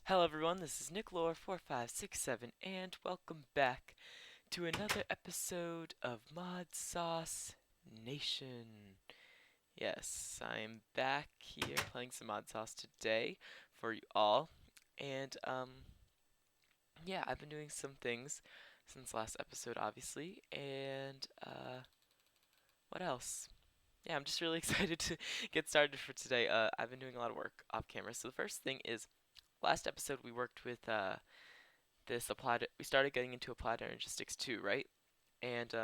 Hello everyone, this is NickLore4567 and welcome back to another episode of Modsauce Nation. Yes, I'm back here playing some Modsauce today for you all. And yeah, I've been doing some things since last episode obviously. And what else? Yeah, I'm just really excited to get started for today. I've been doing a lot of work off camera. So the first thing is last episode we worked with we started getting into applied energistics too, right? And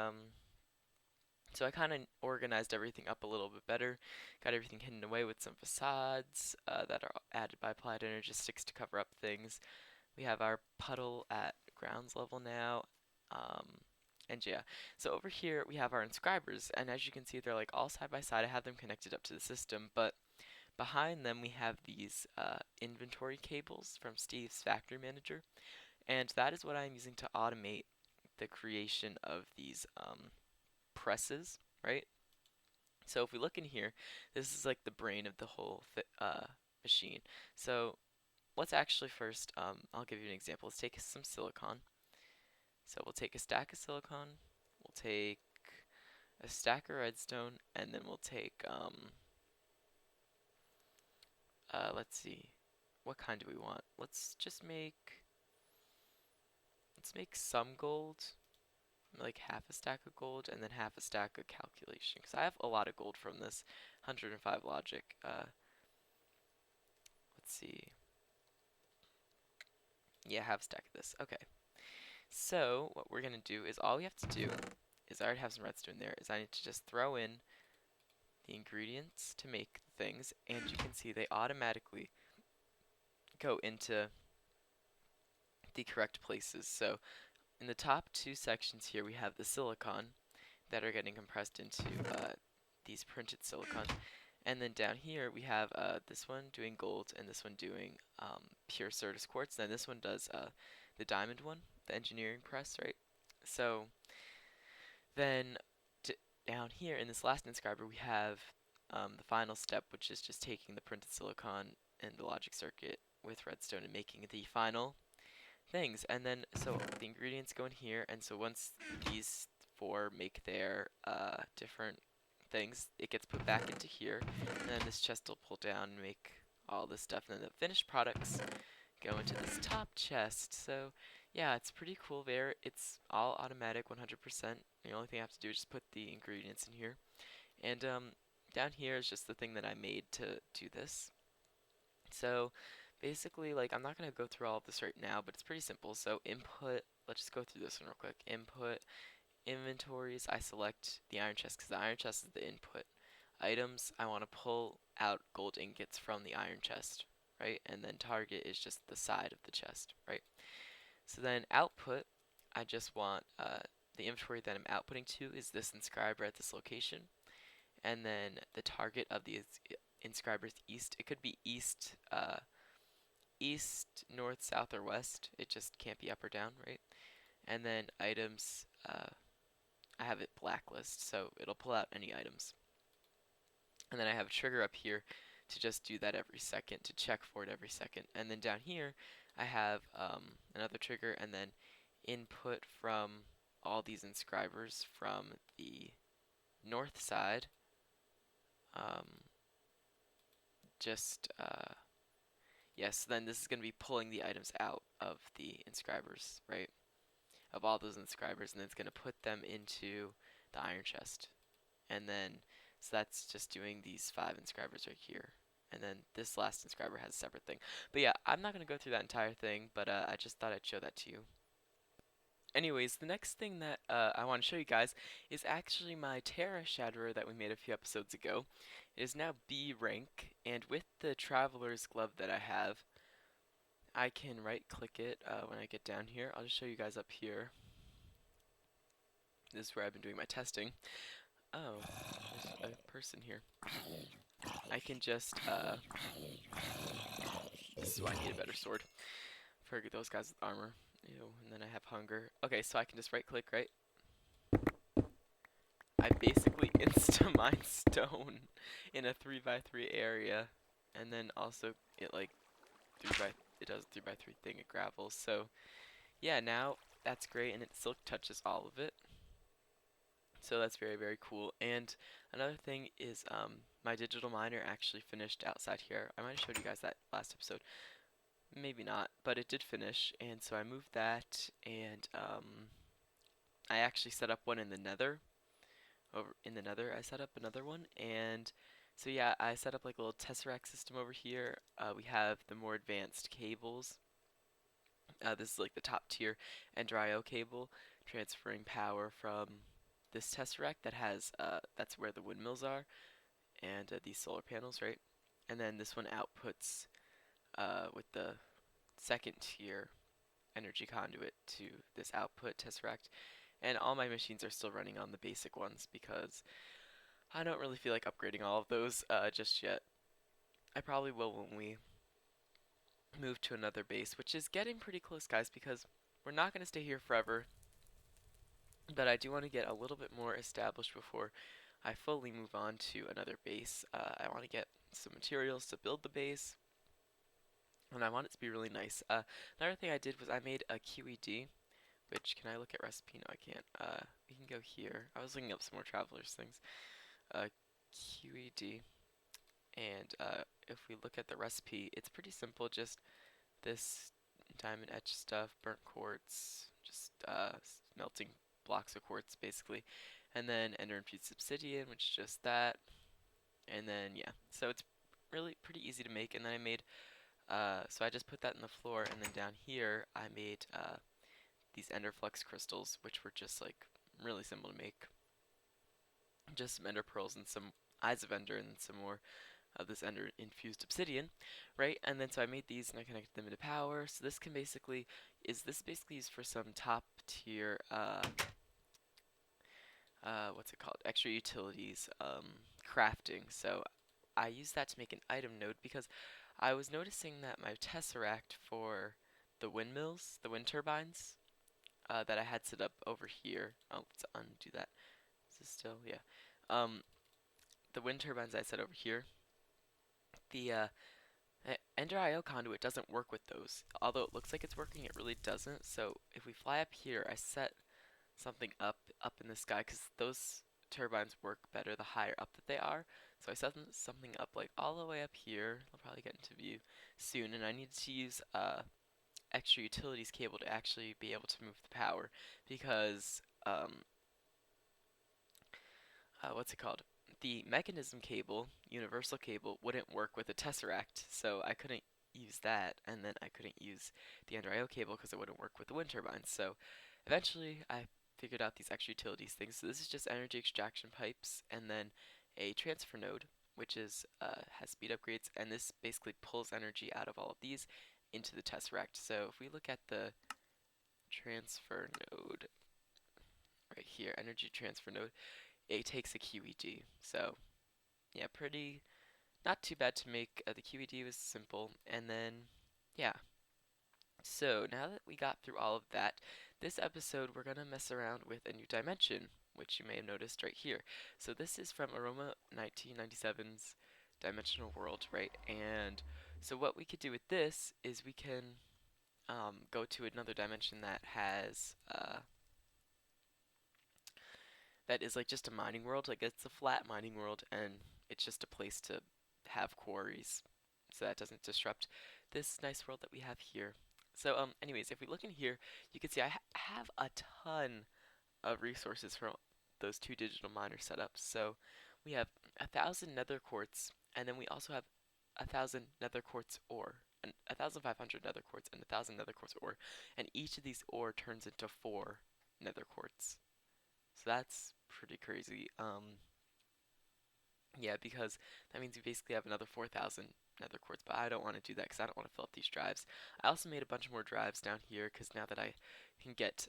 so I kind of organized everything up a little bit better, got everything hidden away with some facades that are added by applied energistics to cover up things. We have our puddle at grounds level now. Um, and yeah, so over here we have our inscribers, and as you can see, they're like all side by side. I have them connected up to the system, but behind them we have these inventory cables from Steve's factory manager. And that is what I'm using to automate the creation of these presses, right? So if we look in here, this is like the brain of the whole machine. So let's actually first, I'll give you an example. Let's take some silicon. So we'll take a stack of silicon, we'll take a stack of redstone, and then we'll take, let's see, what kind do we want? Let's make some gold, like half a stack of gold and then half a stack of calculation, because I have a lot of gold from this 105 logic. Let's see. Yeah, half a stack of this. Okay. So what we're gonna do is all we have to do is I already have some redstone there. Is I need to just throw in the ingredients to make things, and you can see they automatically go into the correct places. So in the top two sections here, we have the silicon that are getting compressed into these printed silicon. And then down here, we have this one doing gold and this one doing pure Certus quartz. Then this one does the diamond one, the engineering press, right? So then down here in this last inscriber, we have the final step, which is just taking the printed silicon and the logic circuit with redstone and making the final things. And then so the ingredients go in here, and so once these four make their different things, it gets put back into here, and then this chest will pull down and make all this stuff, and then the finished products go into this top chest. So yeah, it's pretty cool there. It's all automatic 100%. The only thing I have to do is just put the ingredients in here. And down here is just the thing that I made to do this. So basically, like, I'm not going to go through all of this right now, but it's pretty simple. So input, let's just go through this one real quick. Input, inventories, I select the iron chest because the iron chest is the input. Items, I want to pull out gold ingots from the iron chest, right? And then target is just the side of the chest, right? So then output, I just want the inventory that I'm outputting to is this inscriber at this location. And then the target of the inscriber is east. It could be east, east, north, south, or west. It just can't be up or down, right? And then items, I have it blacklist, so it'll pull out any items. And then I have a trigger up here to just do that every second, to check for it every second. And then down here, I have another trigger, and then input from all these inscribers from the north side. Yes, then this is going to be pulling the items out of the inscribers, right? Of all those inscribers, and then it's going to put them into the iron chest. And then, so that's just doing these 5 inscribers right here. And then this last inscriber has a separate thing. But yeah, I'm not going to go through that entire thing, but I just thought I'd show that to you. Anyways, the next thing that I want to show you guys is actually my Terra Shatterer that we made a few episodes ago. It is now B rank, and with the Traveler's Glove that I have, I can right-click it when I get down here. I'll just show you guys up here. This is where I've been doing my testing. Oh, there's a person here. I can just, this is why I need a better sword for those guys with armor. Ew, and then I have hunger. Okay, so I can just right-click, right? I basically insta-mine stone in a 3x3 area, and then also it like 3x it does a 3x3 thing of gravel. So yeah, now that's great, and it still touches all of it. So that's very, very cool. And another thing is my digital miner actually finished outside here. I might have showed you guys that last episode. Maybe not, but it did finish. And so I moved that, and I actually set up one in the nether. Over in the nether, I set up another one. And so yeah, I set up like a little tesseract system over here. We have the more advanced cables. This is like the top tier Ender.io cable, transferring power from this tesseract that has, that's where the windmills are, and these solar panels, right? And then this one outputs with the second tier energy conduit to this output tesseract. And all my machines are still running on the basic ones because I don't really feel like upgrading all of those just yet. I probably will when we move to another base, which is getting pretty close, guys, because we're not going to stay here forever. But I do want to get a little bit more established before I fully move on to another base. I want to get some materials to build the base, and I want it to be really nice. Another thing I did was I made a QED, which, can I look at recipe? No, I can't. We can go here. I was looking up some more travelers things. QED, and if we look at the recipe, it's pretty simple, just this diamond etch stuff, burnt quartz, just melting blocks of quartz basically, and then ender infused obsidian, which is just that, and then yeah, so it's really pretty easy to make. And then I made, so I just put that in the floor, and then down here I made these ender flux crystals, which were just like really simple to make, just some ender pearls and some eyes of ender and some more of this ender infused obsidian, right? And then so I made these and I connected them into power. So this can basically, this basically used for some top tier, what's it called? Extra utilities, crafting. So I use that to make an item node because I was noticing that my tesseract for the windmills, the wind turbines, that I had set up over here. Oh, let's undo that. Is this still? Yeah. The wind turbines I set over here, the Ender.io conduit doesn't work with those. Although it looks like it's working, it really doesn't. So if we fly up here, I set something up in the sky because those turbines work better the higher up that they are. So I set something up like all the way up here. I'll probably get into view soon, and I need to use extra utilities cable to actually be able to move the power because what's it called? The mechanism cable, universal cable, wouldn't work with a tesseract, so I couldn't use that, and then I couldn't use the Ender.io cable because it wouldn't work with the wind turbines. So eventually I figured out these extra utilities things. So this is just energy extraction pipes, and then a transfer node, which is has speed upgrades, and this basically pulls energy out of all of these into the tesseract. So if we look at the transfer node right here, energy transfer node, it takes a QED. So yeah, pretty, not too bad to make. The QED was simple, and then yeah. So now that we got through all of that, this episode we're gonna mess around with a new dimension, which you may have noticed right here. So this is from Aroma 1997's Dimensional World, right? And so what we could do with this is we can go to another dimension that has that is like just a mining world. Like it's a flat mining world, and it's just a place to have quarries, so that doesn't disrupt this nice world that we have here. So anyways, if we look in here, you can see I have a ton of resources from those two digital miner setups. So we have 1,000 nether quartz, and then we also have 1,000 nether quartz ore, and 1,500 nether quartz, and 1,000 nether quartz ore, and each of these ore turns into 4 nether quartz. So that's pretty crazy. Yeah, because that means we basically have another 4,000 nether quartz, but I don't want to do that because I don't want to fill up these drives. I also made a bunch more drives down here because now that I can get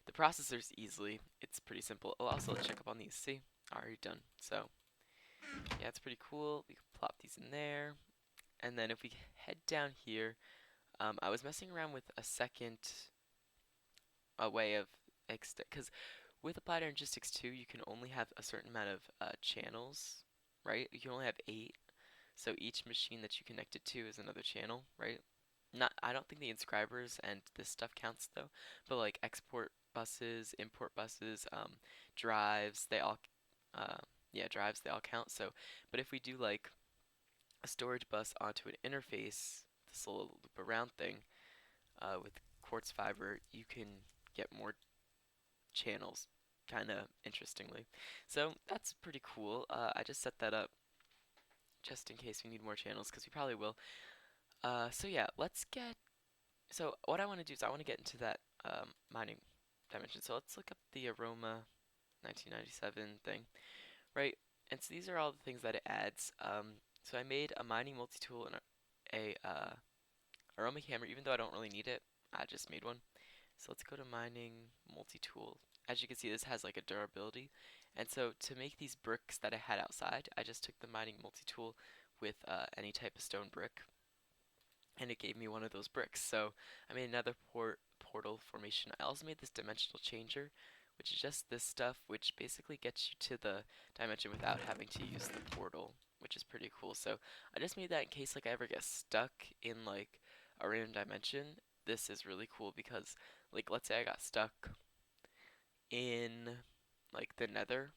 the processors easily, it's pretty simple. Oh, also, let's check up on these. See? Already done. So, yeah, it's pretty cool. We can plop these in there. And then if we head down here, I was messing around with a second way of because with Applied Energistics 2, you can only have a certain amount of channels, right? You can only have 8, so each machine that you connect it to is another channel, right? Not, I don't think the inscribers and this stuff counts though, but like export buses, import buses, drives, they all, uh, yeah, drives, they all count. So, but if we do like a storage bus onto an interface, this little loop around thing, with quartz fiber, you can get more channels, kind of interestingly. So that's pretty cool. I just set that up just in case we need more channels, because we probably will. So yeah, let's get. So what I want to do is I want to get into that mining dimension. So let's look up the Aroma 1997 thing, right? And so these are all the things that it adds. So I made a mining multi-tool and a aroma hammer, even though I don't really need it. I just made one. So let's go to mining multi-tool. As you can see, this has like a durability. And so to make these bricks that I had outside, I just took the mining multi-tool with any type of stone brick, and it gave me one of those bricks. So I made another portal formation. I also made this dimensional changer, which is just this stuff which basically gets you to the dimension without having to use the portal, which is pretty cool. So I just made that in case like I ever get stuck in like a random dimension. This is really cool because like let's say I got stuck in like the nether,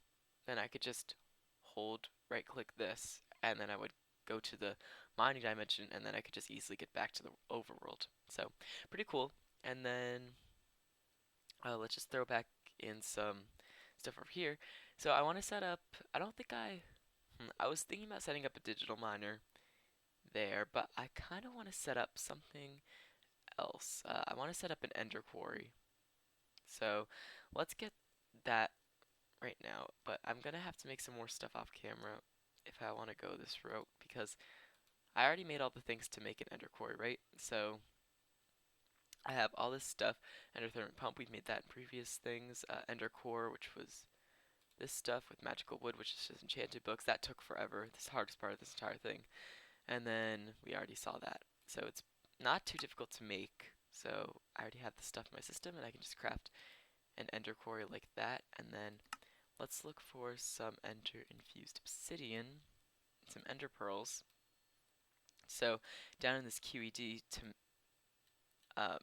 then I could just hold right click this and then I would go to the mining dimension and then I could just easily get back to the overworld. So pretty cool. And then let's just throw back in some stuff over here. So I want to set up, I don't think I was thinking about setting up a digital miner there, but I kind of want to set up something else. I want to set up an ender quarry. So let's get that right now, but I'm gonna have to make some more stuff off camera if I want to go this route because I already made all the things to make an ender quarry, right? So I have all this stuff, endothermic pump, we've made that in previous things, ender core, which was this stuff with magical wood, which is just enchanted books. That took forever, this is the hardest part of this entire thing. And then we already saw that. So it's not too difficult to make. So I already have the stuff in my system and I can just craft an ender quarry like that. And then let's look for some ender infused obsidian, some ender pearls. So down in this QED, uh,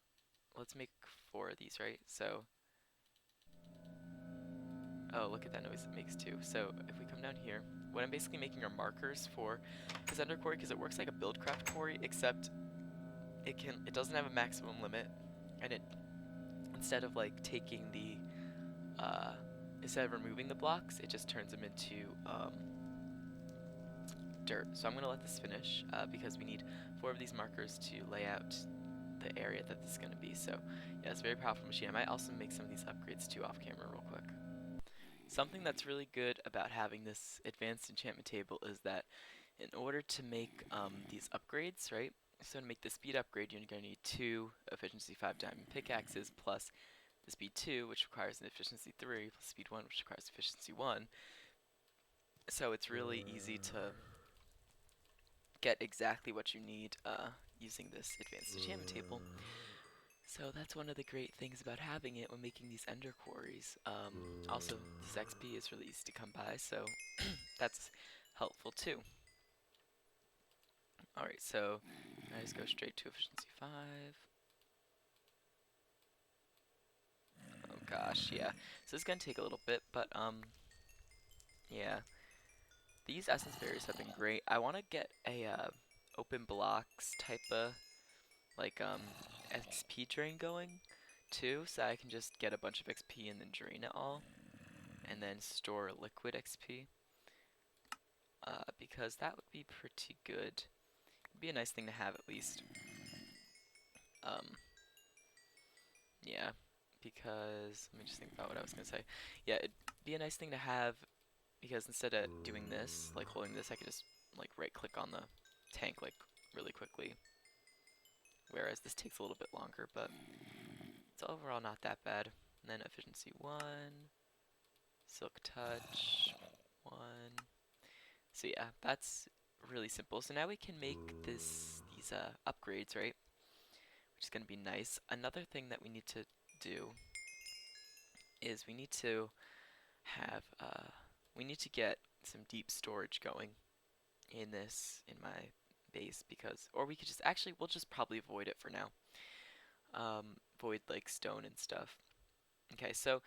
let's make 4 of these, right? So, oh, look at that noise it makes too. So if we come down here, what I'm basically making are markers for this ender quarry because it works like a buildcraft quarry, except it doesn't have a maximum limit, and it instead of like taking the instead of removing the blocks, it just turns them into dirt. So I'm gonna let this finish because we need 4 of these markers to lay out the area that this is gonna be. So yeah, it's a very powerful machine. I might also make some of these upgrades too off camera real quick. Something that's really good about having this advanced enchantment table is that in order to make these upgrades, right? So to make the speed upgrade, you're going to need 2 efficiency 5 diamond pickaxes plus the speed 2, which requires an efficiency 3, plus speed 1, which requires efficiency 1. So it's really easy to get exactly what you need using this advanced enchantment table. So that's one of the great things about having it when making these ender quarries. Also, this XP is really easy to come by, so that's helpful too. Alright, so I just go straight to efficiency 5. Oh gosh, yeah. So it's gonna take a little bit, but yeah. These essence berries have been great. I want to get a open blocks type of like XP drain going too, so I can just get a bunch of XP and then drain it all, and then store liquid XP. Because that would be pretty good. It'd be a nice thing to have at least. Yeah, because let me just think about what I was gonna say. Yeah, it'd be a nice thing to have because instead of doing this, like holding this, I could just like right click on the tank like really quickly. Whereas this takes a little bit longer, but it's overall not that bad. And then efficiency 1, silk touch 1. So yeah, that's really simple. So now we can make these upgrades, right? Which is going to be nice. Another thing that we need to do is we need to have we need to get some deep storage going in my base because, or we could just, actually, we'll just probably void it for now. Void like stone and stuff. Okay, so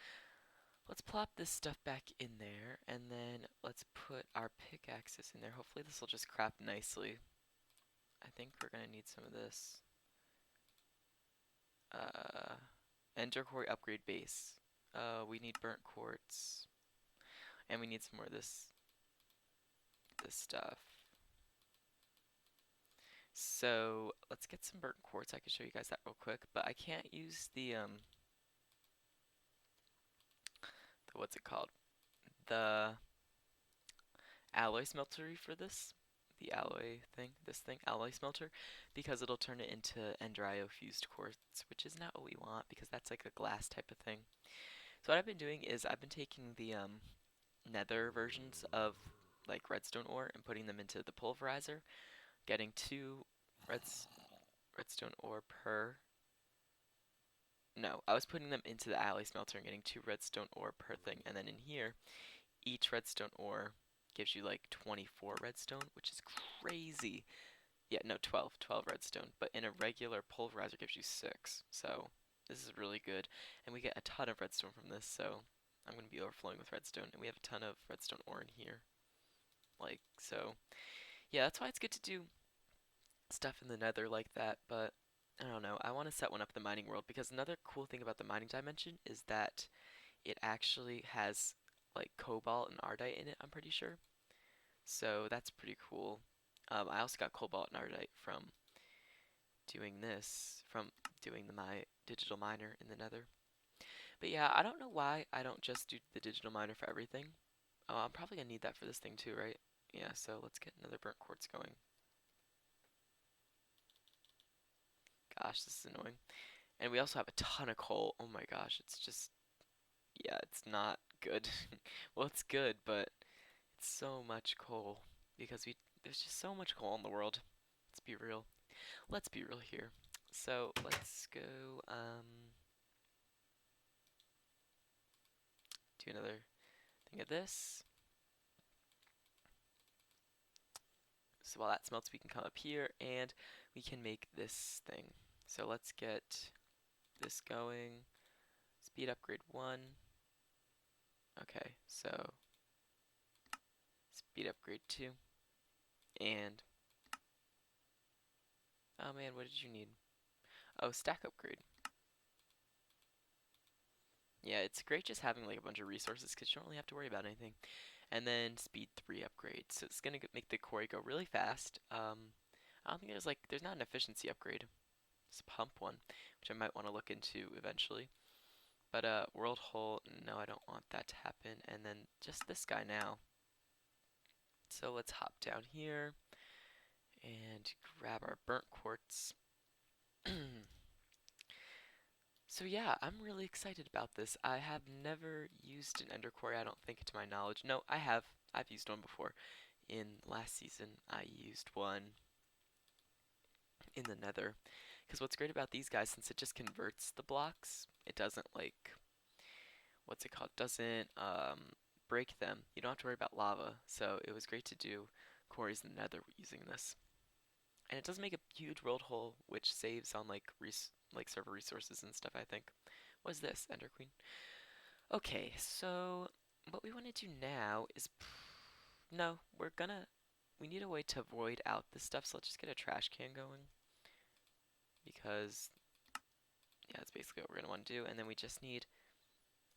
let's plop this stuff back in there, and then let's put our pickaxes in there. Hopefully this will just craft nicely. I think we're gonna need some of this. Ender Quarry upgrade base. We need burnt quartz, and we need some more of this stuff. So let's get some burnt quartz. I can show you guys that real quick, but I can't use the what's it called? The alloy smeltery for this. The alloy thing, alloy smelter, because it'll turn it into Enderio fused quartz, which is not what we want because that's like a glass type of thing. So what I've been doing is I've been taking the nether versions of like redstone ore and putting them into the pulverizer, getting 2 redstone ore per. No, I was putting them into the alloy smelter and getting 2 redstone ore per thing, and then in here, each redstone ore gives you like 24 redstone, which is crazy. Yeah, no, 12 redstone, but in a regular pulverizer gives you 6, so this is really good, and we get a ton of redstone from this, so I'm going to be overflowing with redstone, and we have a ton of redstone ore in here, like, so, yeah, that's why it's good to do stuff in the nether like that, but I don't know, I want to set one up in the mining world, because another cool thing about the mining dimension is that it actually has like cobalt and ardite in it, I'm pretty sure. So that's pretty cool. I also got cobalt and ardite from doing this, from doing my digital miner in the nether. But yeah, I don't know why I don't just do the digital miner for everything. Oh, I'm probably gonna need that for this thing too, right? Yeah, so let's get another burnt quartz going. Gosh, this is annoying. And we also have a ton of coal. Oh my gosh, it's just, yeah, it's not good. Well, it's good, but it's so much coal because there's just so much coal in the world. Let's be real. Let's be real here. So let's go do another thing of this. So while that smelts, we can come up here and we can make this thing. So let's get this going. Speed upgrade 1. Okay, so speed upgrade 2. And, oh man, what did you need? Oh, stack upgrade. Yeah, it's great just having like a bunch of resources because you don't really have to worry about anything. And then speed 3 upgrade. So it's gonna make the quarry go really fast. I don't think there's not an efficiency upgrade. It's a pump one, which I might want to look into eventually. But world hole, no, I don't want that to happen. And then just this guy now. So let's hop down here and grab our burnt quartz. So yeah, I'm really excited about this. I have never used an ender quarry, I don't think, to my knowledge. No, I have. I've used one before. In last season, I used one in the nether. Because what's great about these guys, since it just converts the blocks, it doesn't like, what's it called, doesn't break them. You don't have to worry about lava. So it was great to do quarries in the nether using this. And it does make a huge world hole, which saves on like server resources and stuff, I think. What is this, Ender Queen? Okay, so what we want to do now is, no, we need a way to void out this stuff, so let's just get a trash can going. Because, yeah, that's basically what we're going to want to do. And then we just need,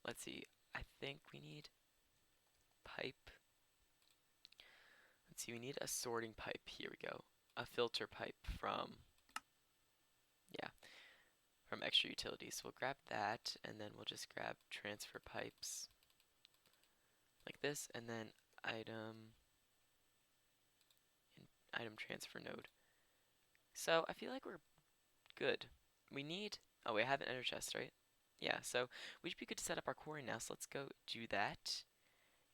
let's see, I think we need pipe. Let's see, we need a sorting pipe. Here we go. A filter pipe from, yeah, from extra utilities. So we'll grab that, and then we'll just grab transfer pipes like this, and then item transfer node. So I feel like we're good. We need, oh, we have an ender chest, right? Yeah, so we should be good to set up our quarry now, so let's go do that.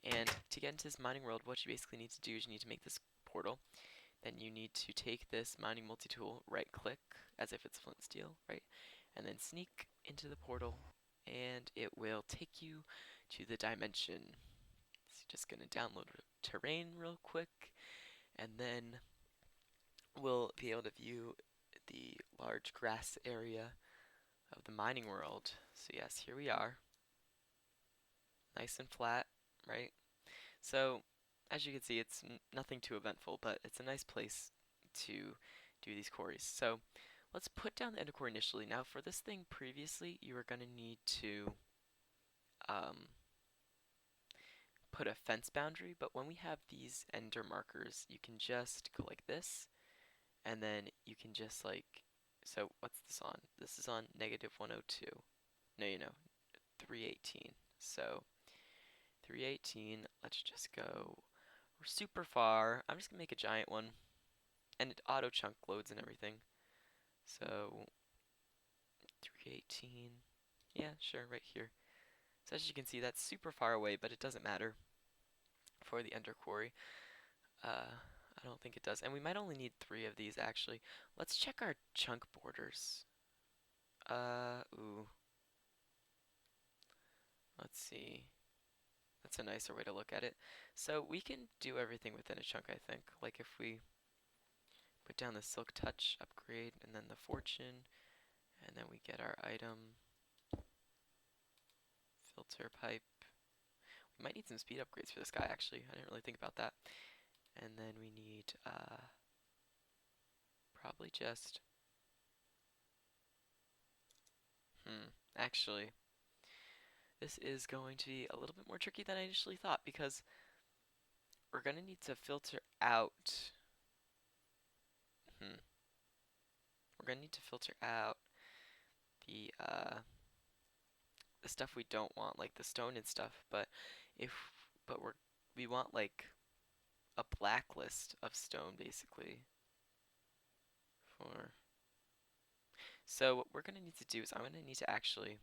And to get into this mining world, what you basically need to do is you need to make this portal. Then you need to take this mining multi-tool, right click, as if it's flint steel, right? And then sneak into the portal, and it will take you to the dimension. So just gonna download terrain real quick, and then we'll be able to view the large grass area of the mining world. So yes, here we are, nice and flat, right? So as you can see, it's nothing too eventful, but it's a nice place to do these quarries. So let's put down the ender quarry initially. Now for this thing previously, you are going to need to um, put a fence boundary, but when we have these ender markers, you can just go like this, and then you can just like, so what's this on? This is on negative 102. No, 318. So 318, let's just go, we're super far. I'm just gonna make a giant one, and it auto chunk loads and everything. So 318, yeah, sure, right here. So as you can see, that's super far away, but it doesn't matter for the ender quarry. I don't think it does. And we might only need 3 of these, actually. Let's check our chunk borders. Ooh. Let's see. That's a nicer way to look at it. So we can do everything within a chunk, I think. Like if we put down the Silk Touch upgrade, and then the Fortune, and then we get our item, filter pipe. We might need some speed upgrades for this guy, actually. I didn't really think about that. And then we need, probably just, actually, this is going to be a little bit more tricky than I initially thought, because we're going to need to filter out, we're going to need to filter out the, the stuff we don't want, like the stone and stuff, but we want like a blacklist of stone, basically, for, so what we're going to need to do is I'm going to need to actually,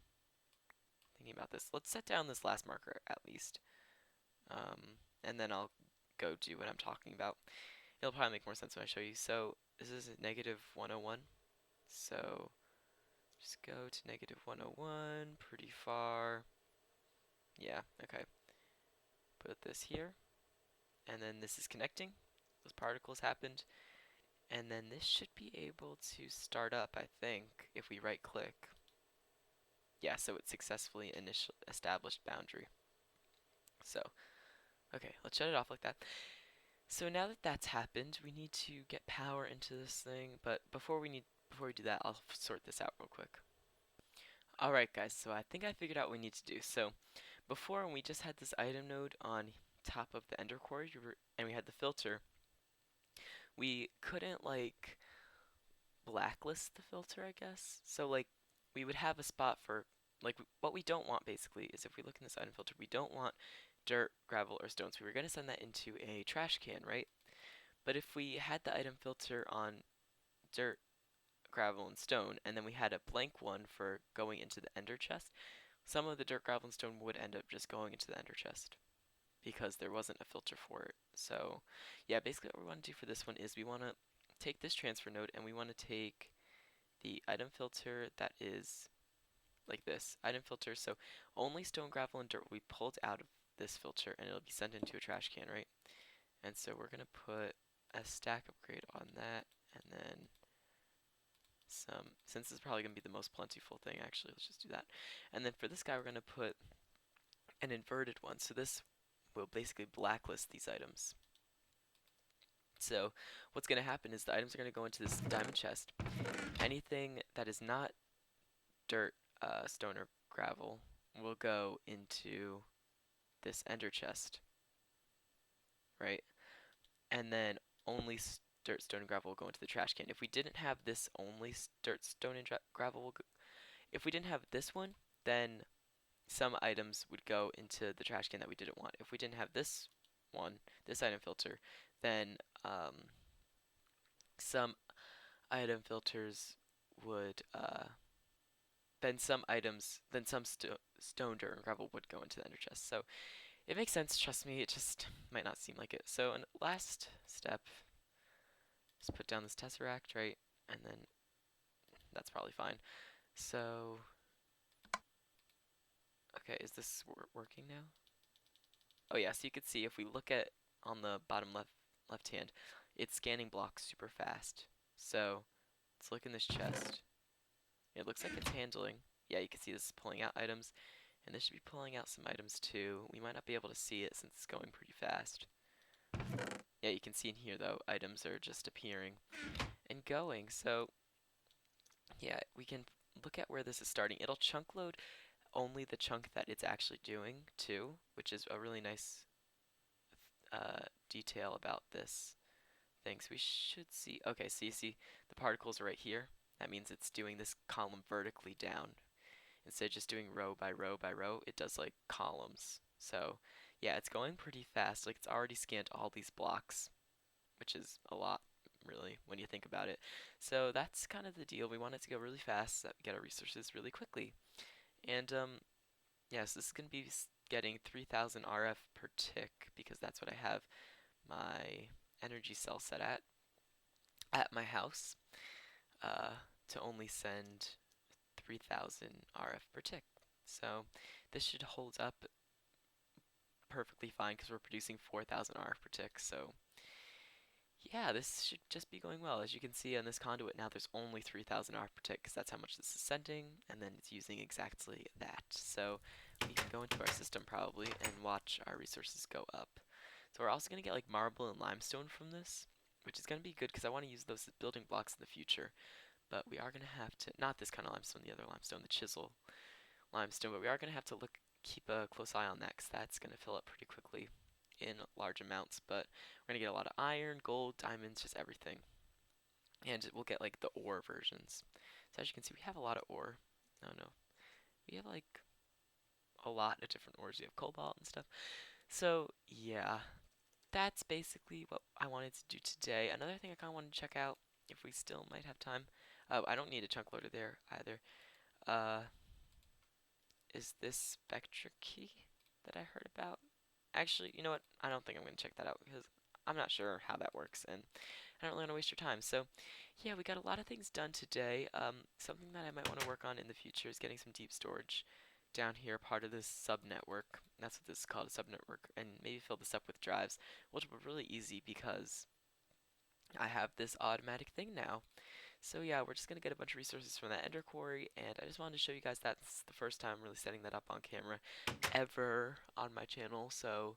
thinking about this, let's set down this last marker at least, and then I'll go do what I'm talking about. It'll probably make more sense when I show you. So this is a negative 101, so just go to negative 101, pretty far, yeah, okay, put this here, and then this is connecting, those particles happened, and then this should be able to start up, I think, if we right click. Yeah, so it successfully established boundary. So, okay, let's shut it off like that. So now that that's happened, we need to get power into this thing, but before we do that, I'll sort this out real quick. Alright guys, so I think I figured out what we need to do. So before, when we just had this item node on top of the ender quarry, and we had the filter, we couldn't like blacklist the filter, I guess. So like we would have a spot for, like, what we don't want basically is, if we look in this item filter, we don't want dirt, gravel, or stones. We were going to send that into a trash can, right? But if we had the item filter on dirt, gravel, and stone, and then we had a blank one for going into the ender chest, some of the dirt, gravel, and stone would end up just going into the ender chest because there wasn't a filter for it. So yeah, basically what we want to do for this one is we want to take this transfer node, and we want to take the item filter that is like this item filter, so only stone, gravel, and dirt will be pulled out of this filter, and it'll be sent into a trash can, right? And so we're gonna put a stack upgrade on that, and then some, since this is probably gonna be the most plentiful thing, actually, let's just do that. And then for this guy, we're gonna put an inverted one, so this will basically blacklist these items. So what's going to happen is the items are going to go into this diamond chest. Anything that is not dirt, stone, or gravel will go into this ender chest, right? And then only dirt, stone, and gravel will go into the trash can. If we didn't have this only dirt, stone, and gravel, if we didn't have this one, then some items would go into the trash can that we didn't want. If we didn't have this one, this item filter, then some item filters would, then some items, then some stone, dirt, and gravel would go into the ender chest. So it makes sense, trust me, it just might not seem like it. So in last step, just put down this tesseract, right? And then that's probably fine. So, okay, is this working now? Oh yeah, so you can see if we look at on the bottom left hand, it's scanning blocks super fast. So let's look in this chest. It looks like it's handling. Yeah, you can see this is pulling out items, and this should be pulling out some items too. We might not be able to see it since it's going pretty fast. Yeah, you can see in here though, items are just appearing and going. So yeah, we can look at where this is starting. It'll chunk load only the chunk that it's actually doing too, which is a really nice detail about this thing. So we should see, okay, so you see the particles are right here. That means it's doing this column vertically down. Instead of just doing row by row by row, it does like columns. So yeah, it's going pretty fast. Like it's already scanned all these blocks, which is a lot really when you think about it. So that's kind of the deal. We want it to go really fast, so that we get our resources really quickly. And yeah, so this is going to be getting 3000 RF per tick because that's what I have my energy cell set at my house to only send 3000 RF per tick. So this should hold up perfectly fine because we're producing 4000 RF per tick. So yeah, this should just be going well. As you can see on this conduit now, there's only 3000 RF per tick because that's how much this is sending, and then it's using exactly that. So we can go into our system probably and watch our resources go up. So we're also going to get like marble and limestone from this, which is going to be good because I want to use those as building blocks in the future. But we are going to have to, not this kind of limestone, the other limestone, the chisel limestone, but we are going to have to keep a close eye on that because that's going to fill up pretty quickly in large amounts. But we're going to get a lot of iron, gold, diamonds, just everything. And we'll get like the ore versions. So as you can see, we have a lot of ore. Oh no. We have like a lot of different ores. We have cobalt and stuff. So yeah, that's basically what I wanted to do today. Another thing I kind of wanted to check out, if we still might have time. I don't need a chunk loader there either. Is this Spectra key that I heard about? Actually, you know what? I don't think I'm going to check that out because I'm not sure how that works, and I don't really want to waste your time. So, yeah, we got a lot of things done today. Something that I might want to work on in the future is getting some deep storage down here, part of this subnetwork. That's what this is called, a subnetwork, and maybe fill this up with drives, which will be really easy because I have this automatic thing now. So yeah, we're just going to get a bunch of resources from that Ender Quarry, and I just wanted to show you guys that's the first time really setting that up on camera ever on my channel. So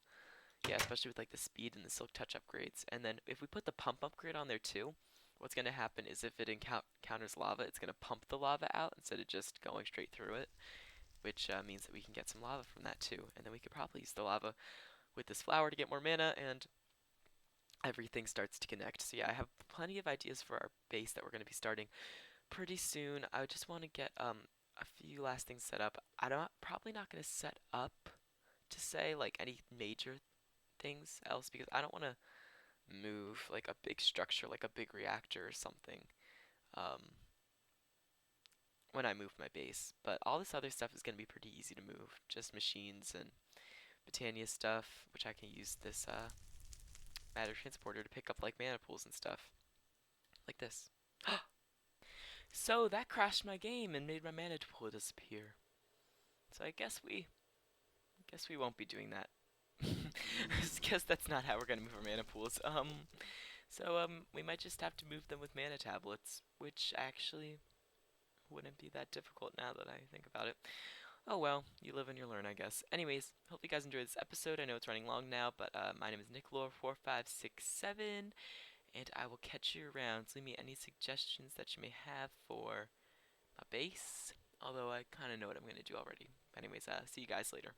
yeah, especially with like the speed and the Silk Touch upgrades. And then if we put the pump upgrade on there too, what's going to happen is if it encounters lava, it's going to pump the lava out instead of just going straight through it, which means that we can get some lava from that too. And then we could probably use the lava with this flower to get more mana, and everything starts to connect. So yeah, I have plenty of ideas for our base that we're going to be starting pretty soon. I just want to get a few last things set up. Probably not going to set up to say like any major things else because I don't want to move like a big structure, like a big reactor or something, when I move my base. But all this other stuff is going to be pretty easy to move, just machines and Botania stuff, which I can use this matter transporter to pick up like mana pools and stuff, like this. So that crashed my game and made my mana pool disappear. So I guess we won't be doing that. I guess that's not how we're gonna move our mana pools. We might just have to move them with mana tablets, which actually wouldn't be that difficult now that I think about it. Oh well, you live and you learn, I guess. Anyways, hope you guys enjoyed this episode. I know it's running long now, but my name is Nicklore4567, and I will catch you around. So leave me any suggestions that you may have for a base, although I kind of know what I'm going to do already. Anyways, see you guys later.